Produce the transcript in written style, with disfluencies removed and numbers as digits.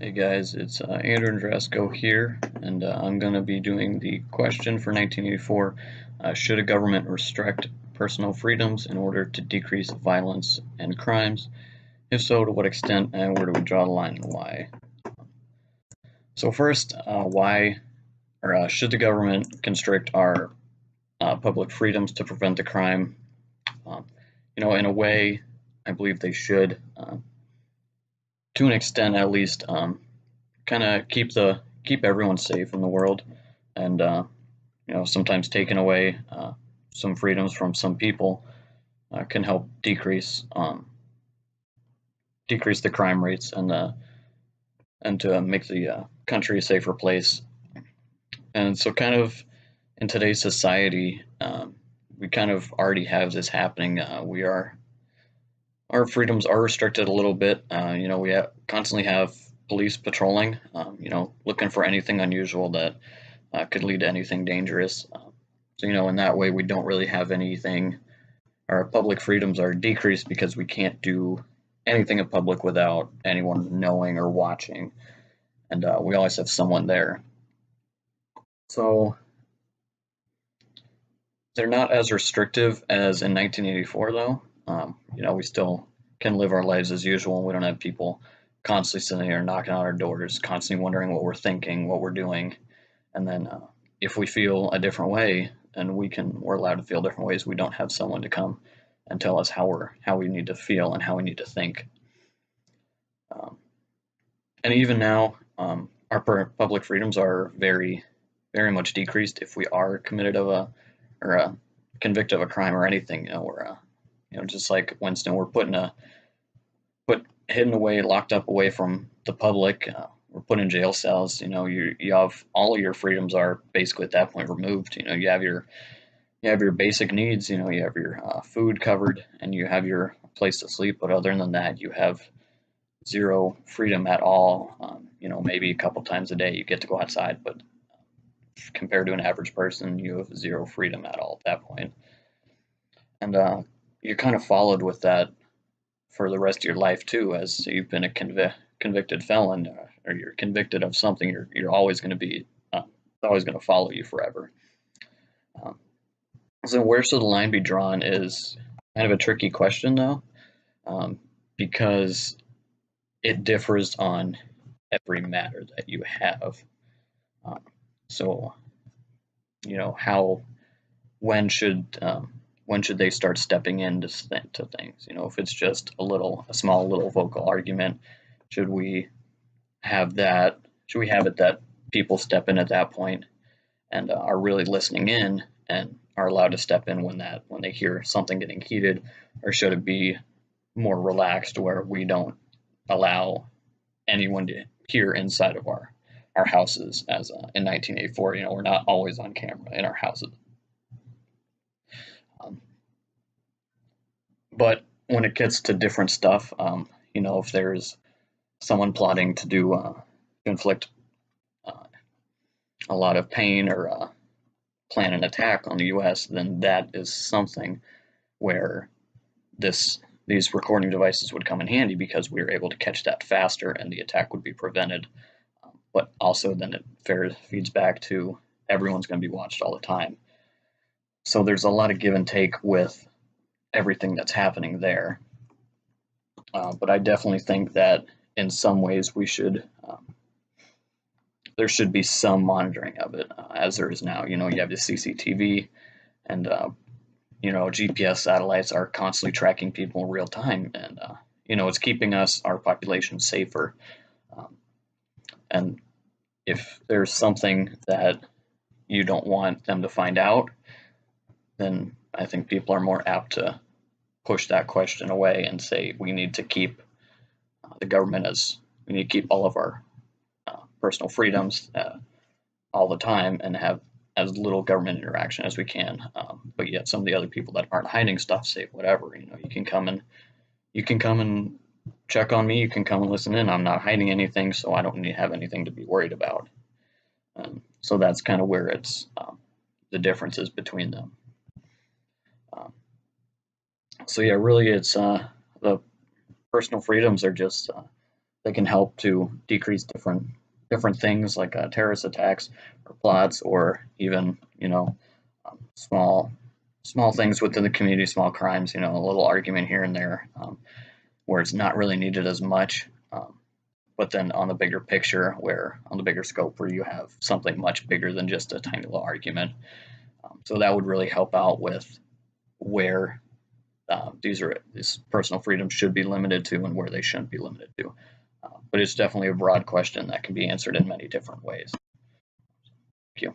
Hey guys, it's Andrew Andresco here, and I'm going to be doing the question for 1984. Should a government restrict personal freedoms in order to decrease violence and crimes? If so, to what extent, and where do we draw the line and why? So first, why, or should the government constrict our public freedoms to prevent the crime? Um, in a way, I believe they should, to an extent at least. Kind of keep everyone safe in the world, and sometimes taking away some freedoms from some people can help decrease the crime rates and to make the country a safer place. And so, kind of in today's society, we kind of already have this happening. Our freedoms are restricted a little bit. We constantly have police patrolling, looking for anything unusual that could lead to anything dangerous. So, in that way, we don't really have anything. Our public freedoms are decreased because we can't do anything in public without anyone knowing or watching, and we always have someone there. So they're not as restrictive as in 1984, though. We still can live our lives as usual, and we don't have people constantly sitting there knocking on our doors, constantly wondering what we're thinking, what we're doing, and then if we feel a different way, and we're allowed to feel different ways. We don't have someone to come and tell us how we need to feel and how we need to think. And even now, our public freedoms are very, very much decreased if we are convicted of a crime or anything. Or just like Winston, we're put hidden away, locked up away from the public. We're put in jail cells. You have all of your freedoms are basically at that point removed. You have your basic needs. You have your food covered, and you have your place to sleep. But other than that, you have zero freedom at all. Maybe a couple times a day you get to go outside, but compared to an average person, you have zero freedom at all at that point. And you're kind of followed with that for the rest of your life too, as you've been a convicted felon, or you're convicted of something. You're always going to be always going to follow you forever. So where should the line be drawn is kind of a tricky question, though, because it differs on every matter that you have. So, how when should they start stepping in to things? If it's just a small little vocal argument, should we have that? Should we have it that people step in at that point and are really listening in and are allowed to step in when they hear something getting heated, or should it be more relaxed where we don't allow anyone to hear inside of our houses, as in 1984? We're not always on camera in our houses. But when it gets to different stuff, if there's someone plotting to inflict a lot of pain or plan an attack on the U.S., then that is something where these recording devices would come in handy, because we were able to catch that faster and the attack would be prevented. But also then it feeds back to everyone's going to be watched all the time. So there's a lot of give and take with everything that's happening there. But I definitely think that in some ways there should be some monitoring of it, as there is now. You have the CCTV, and GPS satellites are constantly tracking people in real time, and it's keeping our population safer. And if there's something that you don't want them to find out, then I think people are more apt to push that question away and say we need to keep we need to keep all of our personal freedoms all the time and have as little government interaction as we can. But yet some of the other people that aren't hiding stuff say whatever. You can come and check on me. You can come and listen in. I'm not hiding anything, so I don't need to have anything to be worried about. So that's kind of where it's the differences between them. So yeah, really, it's the personal freedoms are just they can help to decrease different things like terrorist attacks or plots, or even small things within the community, small crimes, a little argument here and there, where it's not really needed as much. But then on the bigger picture, where on the bigger scope, where you have something much bigger than just a tiny little argument. So that would really help out with where these personal freedoms should be limited to and where they shouldn't be limited to. But it's definitely a broad question that can be answered in many different ways. Thank you.